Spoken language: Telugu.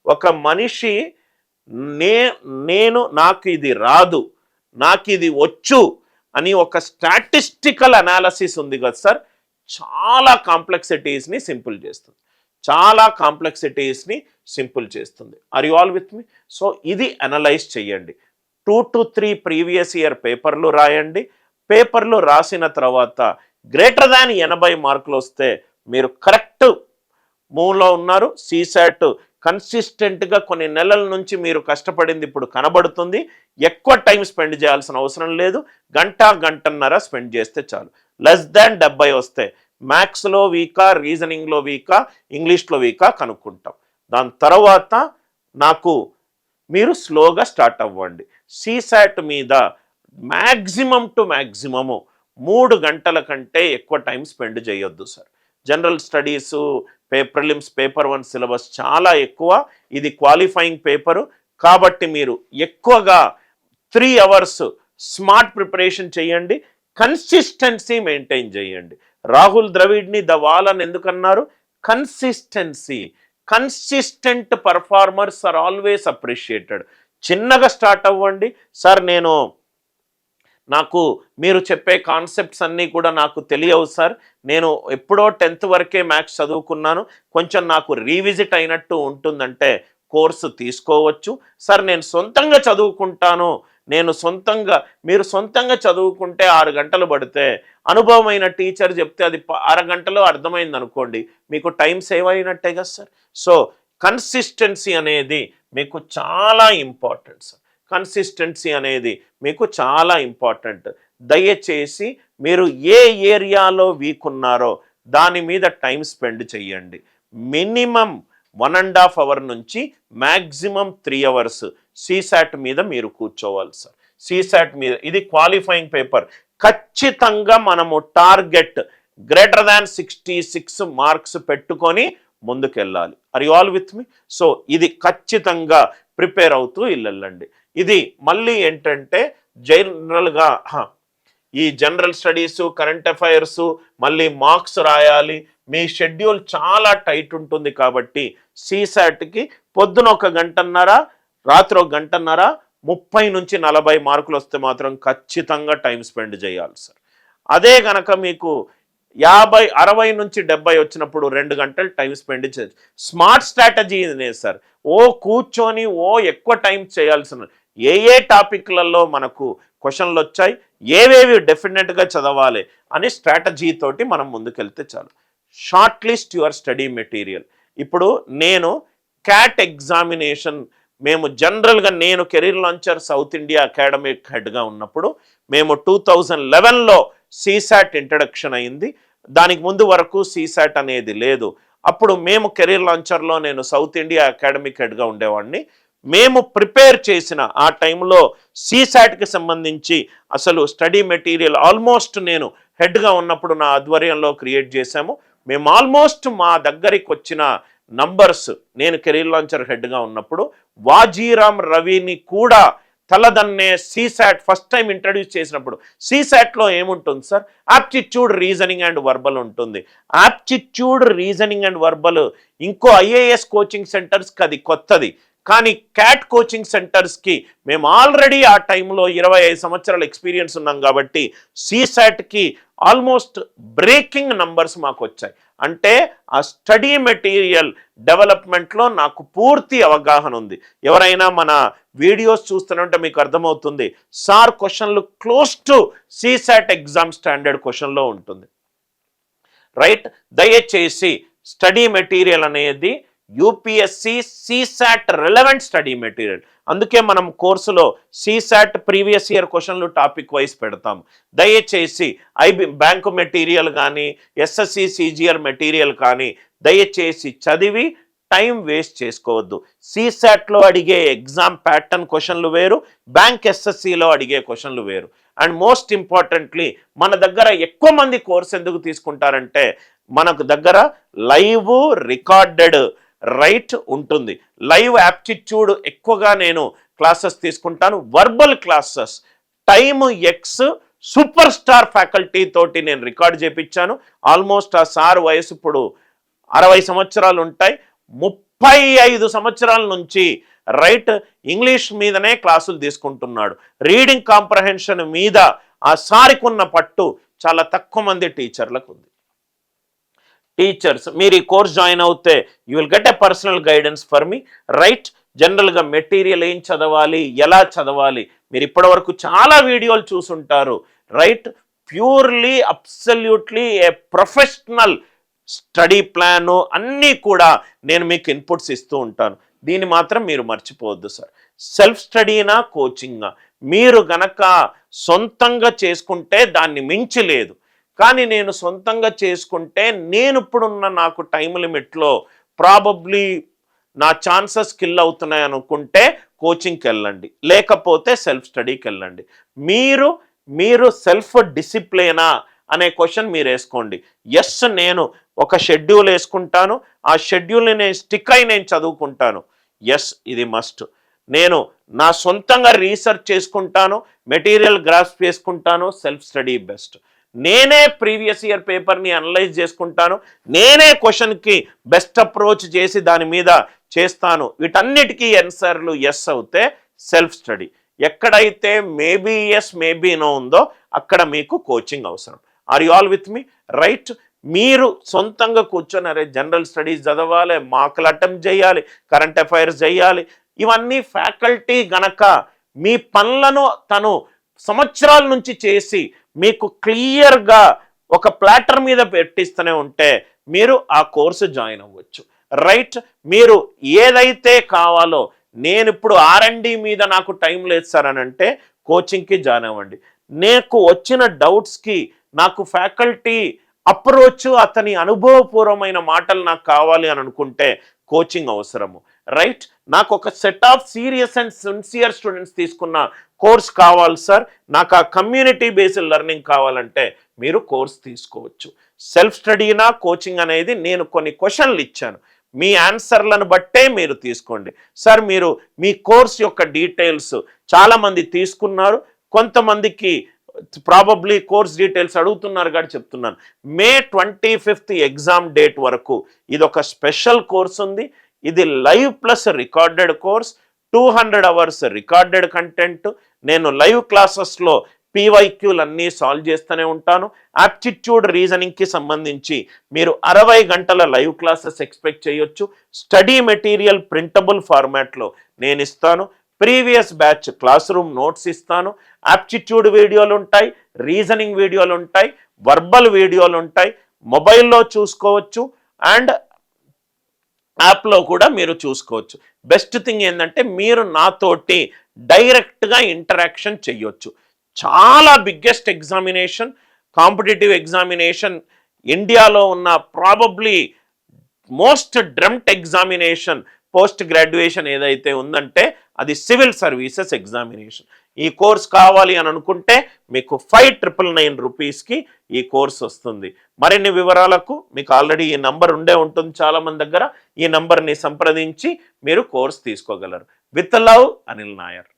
ఒక మనిషి నాకు ఇది రాదు, నాకు ఇది వచ్చు అని ఒక స్టాటిస్టికల్ అనాలిసిస్ ఉంది కదా సార్, చాలా కాంప్లెక్సిటీస్ని సింపుల్ చేస్తుంది, చాలా కాంప్లెక్సిటీస్ని సింపుల్ చేస్తుంది. Are you all with me? So ఇది అనలైజ్ చేయండి. 2 to 3 ప్రీవియస్ ఇయర్ పేపర్లు రాయండి. పేపర్లు రాసిన తర్వాత గ్రేటర్ దాన్ 80 మార్కులు వస్తే మీరు కరెక్ట్ మూవ్లో ఉన్నారు. సీసాట్ కన్సిస్టెంట్గా కొన్ని నెలల నుంచి మీరు కష్టపడింది ఇప్పుడు కనబడుతుంది. ఎక్కువ టైం స్పెండ్ చేయాల్సిన అవసరం లేదు, గంటన్నర స్పెండ్ చేస్తే చాలు. లెస్ దాన్ 70 వస్తే మ్యాథ్స్లో వీకా, రీజనింగ్లో వీకా, ఇంగ్లీష్లో వీకా కనుక్కుంటాం. దాని తర్వాత నాకు మీరు స్లోగా స్టార్ట్ అవ్వండి. సీసాట్ మీద మ్యాక్సిమం టు మ్యాక్సిమము 3 గంటల కంటే ఎక్కువ టైం స్పెండ్ చేయొద్దు sir. General studies prelims paper 1 syllabus చాలా ఎక్కువ, ఇది క్వాలిఫైయింగ్ పేపరు కాబట్టి మీరు ఎక్కువగా 3 అవర్స్ స్మార్ట్ ప్రిపరేషన్ చేయండి, కన్సిస్టెన్సీ మెయింటైన్ చేయండి. రాహుల్ ద్రవిడ్ని ద వాల్ అని ఎందుకన్నారు? Consistency. Consistent performers are always appreciated. చిన్నగా స్టార్ట్ అవ్వండి సార్. నాకు మీరు చెప్పే కాన్సెప్ట్స్ అన్నీ కూడా నాకు తెలియవు సార్, నేను ఎప్పుడో 10th వరకే మ్యాథ్స్ చదువుకున్నాను, కొంచెం నాకు రీవిజిట్ అయినట్టు ఉంటుందంటే కోర్సు తీసుకోవచ్చు సార్. నేను సొంతంగా చదువుకుంటాను, మీరు సొంతంగా చదువుకుంటే 6 గంటలు పడితే అనుభవమైన టీచర్ చెప్తే అది 6 గంటలో అర్థమైంది అనుకోండి, మీకు టైం సేవ్ అయినట్టే కదా సార్. సో కన్సిస్టెన్సీ అనేది మీకు చాలా ఇంపార్టెంట్ సార్. కన్సిస్టెన్సీ అనేది మీకు చాలా ఇంపార్టెంట్. దయచేసి మీరు ఏ ఏరియాలో వీక్ ఉన్నారో దాని మీద టైం స్పెండ్ చేయండి. మినిమం 1.5 అవర్ నుంచి మ్యాక్సిమం 3 అవర్స్ సీసాట్ మీద మీరు కూర్చోవాలి సార్. సీసాట్ మీద ఇది క్వాలిఫైయింగ్ పేపర్. ఖచ్చితంగా మనము టార్గెట్ గ్రేటర్ దాన్ 66 మార్క్స్ పెట్టుకొని ముందుకెళ్ళాలి. Are you all with me? So ఇది ఖచ్చితంగా ప్రిపేర్ అవుతూ వెళ్ళండి. ఇది మళ్ళీ ఏంటంటే జనరల్గా ఈ జనరల్ స్టడీసు, కరెంట్ అఫైర్సు, మళ్ళీ మార్క్స్ రాయాలి, మీ షెడ్యూల్ చాలా టైట్ ఉంటుంది కాబట్టి సీసాట్కి పొద్దున 1 గంటన్నర, రాత్రి 1 గంటన్నర, 30 నుంచి 40 మార్కులు వస్తే మాత్రం ఖచ్చితంగా టైం స్పెండ్ చేయాలి సార్. అదే కనుక మీకు 50, 60 నుంచి 70 వచ్చినప్పుడు 2 గంటలు టైం స్పెండ్ చేయొచ్చు. స్మార్ట్ స్ట్రాటజీ ఇదే సార్. కూర్చొని ఎక్కువ టైం చేయాల్సిన ఏ టాపిక్లలో మనకు క్వశ్చన్లు వచ్చాయి, ఏవేవి డెఫినెట్గా చదవాలి అని స్ట్రాటజీ తోటి మనం ముందుకెళ్తే చాలు. Shortlist your study material. ఇప్పుడు నేను క్యాట్ ఎగ్జామినేషన్ మేము జనరల్గా నేను Career Launcher South India academic హెడ్గా ఉన్నప్పుడు మేము 2011లో సీసాట్ ఇంట్రడక్షన్ అయింది. దానికి ముందు వరకు సీసాట్ అనేది లేదు. అప్పుడు మేము కెరీర్ లాంచర్లో నేను సౌత్ ఇండియా అకాడమిక్ హెడ్గా ఉండేవాడిని. మేము ప్రిపేర్ చేసిన ఆ టైంలో సీసాట్కి సంబంధించి అసలు స్టడీ మెటీరియల్ ఆల్మోస్ట్ నేను హెడ్గా ఉన్నప్పుడు నా ఆధ్వర్యంలో క్రియేట్ చేశాము. మేము ఆల్మోస్ట్ మా దగ్గరికి వచ్చిన నంబర్స్, నేను కెరీర్ లాంచర్ హెడ్గా ఉన్నప్పుడు వాజీరామ్ రవిని కూడా తలదన్నే సీసాట్ ఫస్ట్ టైం ఇంట్రడ్యూస్ చేసినప్పుడు సీసాట్లో ఏముంటుంది sir? Aptitude, reasoning and verbal ఉంటుంది. ఆప్టిట్యూడ్, రీజనింగ్ అండ్ వర్బల్ ఇంకో ఐఏఎస్ కోచింగ్ సెంటర్స్కి అది కొత్తది, కానీ క్యాట్ కోచింగ్ సెంటర్స్కి మేము ఆల్రెడీ ఆ టైంలో 25 సంవత్సరాల ఎక్స్పీరియన్స్ ఉన్నాం కాబట్టి సీసాట్కి ఆల్మోస్ట్ బ్రేకింగ్ నంబర్స్ మాకు వచ్చాయి. అంటే ఆ స్టడీ మెటీరియల్ డెవలప్మెంట్లో నాకు పూర్తి అవగాహన ఉంది. ఎవరైనా మన వీడియోస్ చూస్తున్నట్టే మీకు అర్థమవుతుంది సార్ క్వశ్చన్లు close to CSAT exam standard క్వశ్చన్లో ఉంటుంది, రైట్? దయచేసి స్టడీ మెటీరియల్ అనేది UPSC CSAT relevant study material. అందుకే మనం కోర్సులో సీసాట్ ప్రీవియస్ ఇయర్ క్వశ్చన్లు టాపిక్ వైజ్ పెడతాం. దయచేసి బ్యాంకు మెటీరియల్ కానీ ఎస్ఎస్సి సిజిఆర్ మెటీరియల్ కానీ దయచేసి చదివి టైం వేస్ట్ చేసుకోవద్దు. సీసాట్లో అడిగే ఎగ్జామ్ ప్యాటర్న్ క్వశ్చన్లు వేరు, బ్యాంక్ ఎస్ఎస్సిలో అడిగే క్వశ్చన్లు వేరు. అండ్ మోస్ట్ ఇంపార్టెంట్లీ మన దగ్గర ఎక్కువ మంది కోర్స్ ఎందుకు తీసుకుంటారంటే మనకు దగ్గర లైవ్ రికార్డెడ్ రైట్ ఉంటుంది. లైవ్ యాప్టిట్యూడ్ ఎక్కువగా నేను క్లాసెస్ తీసుకుంటాను. Verbal classes time X super star faculty తోటి నేను రికార్డ్ చేయించాను. ఆల్మోస్ట్ ఆ సార్ వయసు ఇప్పుడు 60 సంవత్సరాలు ఉంటాయి. 35 సంవత్సరాల నుంచి రైట్ ఇంగ్లీష్ మీదనే క్లాసులు తీసుకుంటున్నాడు. రీడింగ్ కాంప్రహెన్షన్ మీద ఆ సారికున్న పట్టు చాలా తక్కువ మంది టీచర్లకు ఉంది. టీచర్స్ మీరు ఈ కోర్స్ జాయిన్ అవుతే you will get a personal guidance for me, right. జనరల్గా మెటీరియల్ ఏం చదవాలి, ఎలా చదవాలి, మీరు ఇప్పటివరకు చాలా వీడియోలు చూసుంటారు, right. Purely absolutely a professional study plan అన్నీ కూడా నేను మీకు ఇన్పుట్స్ ఇస్తూ ఉంటాను. దీన్ని మాత్రం మీరు మర్చిపోవద్దు సార్. సెల్ఫ్ స్టడీనా కోచింగా మీరు గనక సొంతంగా చేసుకుంటే దాన్ని మించి లేదు. కానీ నేను సొంతంగా చేసుకుంటే నేను ఇప్పుడున్న నాకు టైం లిమిట్లో ప్రాబబ్లీ నా ఛాన్సెస్ కిల్ అవుతున్నాయి అనుకుంటే కోచింగ్కి వెళ్ళండి, లేకపోతే సెల్ఫ్ స్టడీకి వెళ్ళండి. మీరు సెల్ఫ్ డిసిప్లినా అనే క్వశ్చన్ మీరు వేసుకోండి. ఎస్, నేను ఒక షెడ్యూల్ వేసుకుంటాను, ఆ షెడ్యూల్ని నేను స్టిక్ అయి నేను చదువుకుంటాను. ఎస్, ఇది మస్ట్. నేను నా సొంతంగా రీసెర్చ్ చేసుకుంటాను, మెటీరియల్ గ్రాస్ప్ చేసుకుంటాను, సెల్ఫ్ స్టడీ బెస్ట్. నేనే ప్రీవియస్ ఇయర్ పేపర్ని అనలైజ్ చేసుకుంటాను, నేనే క్వశ్చన్కి బెస్ట్ అప్రోచ్ చేసి దాని మీద చేస్తాను. వీటన్నిటికీ ఆన్సర్లు ఎస్ అవుతే సెల్ఫ్ స్టడీ. ఎక్కడైతే మేబీ ఎస్ మేబీ నో ఉందో అక్కడ మీకు కోచింగ్ అవసరం. Are you all with me, right? మీరు సొంతంగా కూర్చొని అరే జనరల్ స్టడీస్ చదవాలి, మార్కులు అటెంప్ట్ చేయాలి, కరెంట్ అఫైర్స్ చేయాలి, ఇవన్నీ ఫ్యాకల్టీ గనక మీ పనులను తను సంవత్సరాల నుంచి చేసి మీకు క్లియర్గా ఒక ప్లాటర్ మీద పెట్టిస్తూనే ఉంటే మీరు ఆ కోర్సు జాయిన్ అవ్వచ్చు, రైట్. మీరు ఏదైతే కావాలో, నేను ఇప్పుడు R&D మీద నాకు టైం లేదు సార్ అని అంటే కోచింగ్కి జాయిన్ అవ్వండి. నాకు వచ్చిన డౌట్స్కి నాకు ఫ్యాకల్టీ అప్రోచ్, అతని అనుభవపూర్వమైన మాటలు నాకు కావాలి అని అనుకుంటే కోచింగ్ అవసరము, రైట్. నాకు ఒక set of serious and sincere students తీసుకున్న కోర్స్ కావాలి సార్, నాకు ఆ కమ్యూనిటీ బేస్డ్ లెర్నింగ్ కావాలంటే మీరు కోర్స్ తీసుకోవచ్చు. సెల్ఫ్ స్టడీనా కోచింగ్ అనేది నేను కొన్ని క్వశ్చన్లు ఇచ్చాను, మీ ఆన్సర్లను బట్టే మీరు తీసుకోండి. సార్ మీరు మీ కోర్స్ యొక్క డీటెయిల్స్ చాలామంది తీసుకున్నారు, కొంతమందికి ప్రాబబ్లీ కోర్స్ డీటెయిల్స్ అడుగుతున్నారు కాబట్టి చెప్తున్నాను. May 25th ఎగ్జామ్ డేట్ వరకు ఇది ఒక స్పెషల్ కోర్స్ ఉంది. ఇది live plus recorded course, 200 hours recorded content. నేను లైవ్ క్లాసెస్లో PYQలు అన్నీ సాల్వ్ చేస్తూనే ఉంటాను. యాప్టిట్యూడ్ రీజనింగ్కి సంబంధించి మీరు 60 గంటల లైవ్ క్లాసెస్ ఎక్స్పెక్ట్ చేయొచ్చు. స్టడీ మెటీరియల్ ప్రింటబుల్ ఫార్మాట్లో నేను ఇస్తాను. Previous batch class room notes ఇస్తాను. యాప్టిట్యూడ్ వీడియోలు ఉంటాయి, రీజనింగ్ వీడియోలు ఉంటాయి, వర్బల్ వీడియోలు ఉంటాయి, మొబైల్లో చూసుకోవచ్చు అండ్ యాప్లో కూడా మీరు చూసుకోవచ్చు. బెస్ట్ థింగ్ ఏంటంటే మీరు నాతోటి డైరెక్ట్గా ఇంటరాక్షన్ చెయ్యొచ్చు. చాలా బిగ్గెస్ట్ ఎగ్జామినేషన్, కాంపిటేటివ్ ఎగ్జామినేషన్, ఇండియాలో ఉన్న probably most dreamt examination post graduation ఏదైతే ఉందంటే అది సివిల్ సర్వీసెస్ ఎగ్జామినేషన్. ఈ కోర్స్ కావాలి అని అనుకుంటే మీకు 5,999 రూపీస్కి ఈ కోర్స్ వస్తుంది. మరిన్ని వివరాలకు మీకు ఆల్రెడీ ఈ నంబర్ ఉండే ఉంటుంది చాలామంది దగ్గర, ఈ నంబర్ని సంప్రదించి మీరు కోర్స్ తీసుకోగలరు. With love, Anil Nair.